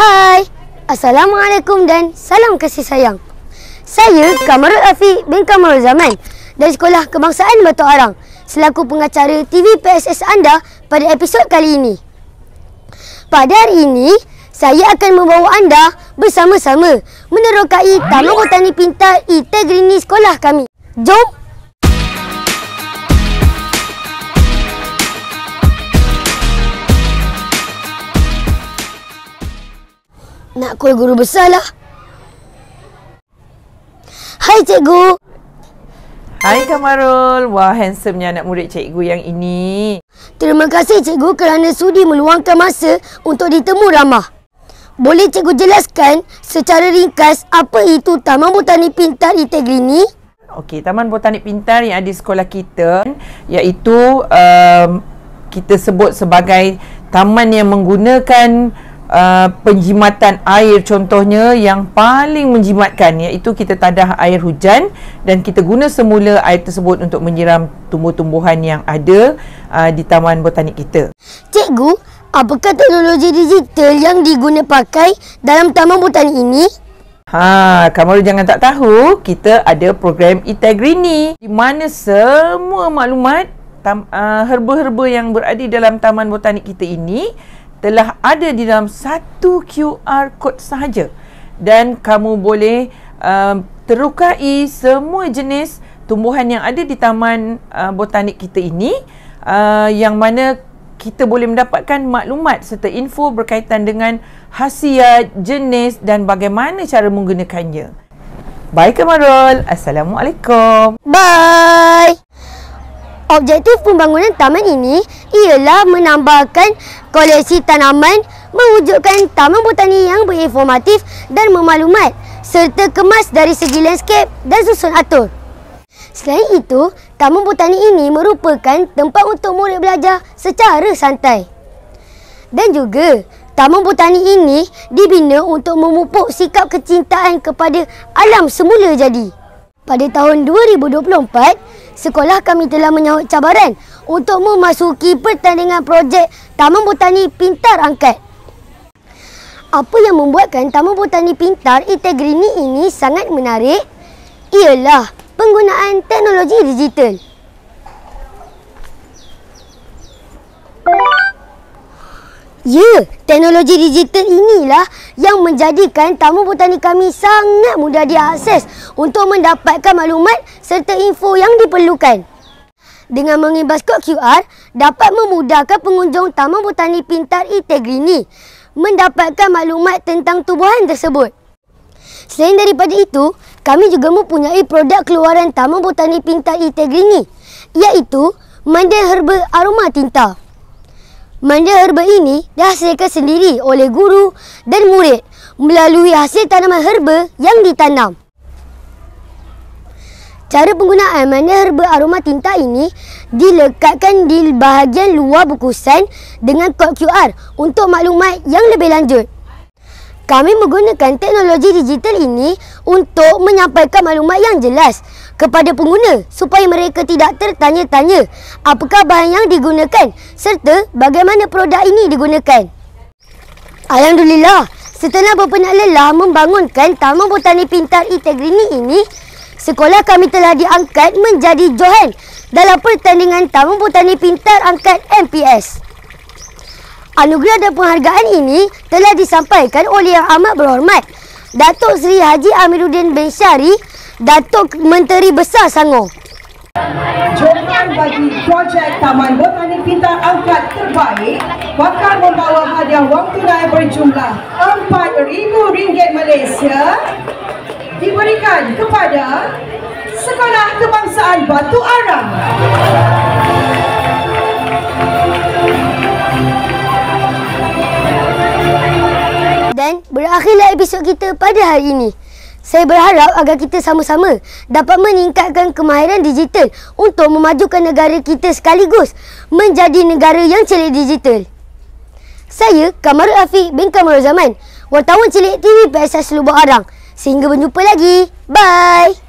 Hai, Assalamualaikum dan salam kasih sayang. Saya Kamarul Afiq bin Kamarul Zaman dari Sekolah Kebangsaan Batu Arang selaku pengacara TV PSS anda pada episod kali ini. Pada hari ini, saya akan membawa anda bersama-sama menerokai Taman Botani Pintar Itegrini sekolah kami. Jom! Nak call guru besar lah. Hai cikgu. Hai Kamarul. Wah, handsomenya anak murid cikgu yang ini. Terima kasih cikgu kerana sudi meluangkan masa untuk ditemu ramah. Boleh cikgu jelaskan secara ringkas apa itu Taman Botani Pintar Itegrini? Okey, Taman Botani Pintar yang ada di sekolah kita iaitu kita sebut sebagai taman yang menggunakan penjimatan air, contohnya yang paling menjimatkan iaitu kita tadah air hujan dan kita guna semula air tersebut untuk menyiram tumbuh-tumbuhan yang ada di taman botanik kita. Cikgu, apakah teknologi digital yang diguna pakai dalam taman botanik ini? Kamu jangan tak tahu, kita ada program Itegrini di mana semua maklumat herba-herba yang berada dalam taman botanik kita ini telah ada di dalam satu QR code sahaja dan kamu boleh terukai semua jenis tumbuhan yang ada di taman botanik kita ini, yang mana kita boleh mendapatkan maklumat serta info berkaitan dengan khasiat, jenis dan bagaimana cara menggunakannya. Baik Kamarul, Assalamualaikum. Bye. Objektif pembangunan taman ini ialah menambahkan koleksi tanaman, mewujudkan taman botani yang berinformatif dan memaklumat serta kemas dari segi landscape dan susun atur. Selain itu, taman botani ini merupakan tempat untuk murid belajar secara santai. Dan juga, taman botani ini dibina untuk memupuk sikap kecintaan kepada alam semula jadi. Pada tahun 2024, sekolah kami telah menyahut cabaran untuk memasuki pertandingan projek Taman Botani Pintar Angkat. Apa yang membuatkan Taman Botani Pintar Itegrini ini sangat menarik ialah penggunaan teknologi digital. Ya, teknologi digital inilah yang menjadikan Taman Botani kami sangat mudah diakses untuk mendapatkan maklumat serta info yang diperlukan. Dengan mengimbas kod QR, dapat memudahkan pengunjung Taman Botani Pintar Itegrini mendapatkan maklumat tentang tumbuhan tersebut. Selain daripada itu, kami juga mempunyai produk keluaran Taman Botani Pintar Itegrini, iaitu Manda Herba Aroma Tinta. Manda herba ini dihasilkan sendiri oleh guru dan murid melalui hasil tanaman herba yang ditanam. Cara penggunaan manda herba aroma tinta ini dilekatkan di bahagian luar bungkusan dengan kod QR untuk maklumat yang lebih lanjut. Kami menggunakan teknologi digital ini untuk menyampaikan maklumat yang jelas kepada pengguna supaya mereka tidak tertanya-tanya apakah bahan yang digunakan serta bagaimana produk ini digunakan. Alhamdulillah, setelah berpenat lelah membangunkan Taman Botani Pintar Itegrini ini, sekolah kami telah diangkat menjadi johan dalam pertandingan Taman Botani Pintar Angkat MPS. Anugerah dan penghargaan ini telah disampaikan oleh Yang Amat Berhormat Datuk Seri Haji Amiruddin bin Syari, Datuk Menteri Besar Selangor. Jompan bagi projek Taman Botani Pintar Angkat terbaik bakal membawa hadiah wang tunai berjumlah RM4,000 Malaysia diberikan kepada Sekolah Kebangsaan Batu Arang. Dan berakhirlah episod kita pada hari ini. Saya berharap agar kita sama-sama dapat meningkatkan kemahiran digital untuk memajukan negara kita sekaligus menjadi negara yang celik digital. Saya Kamarul Afiq bin Kamarul Zaman, wartawan cilik TV PSS Lubuk Arang. Sehingga berjumpa lagi. Bye!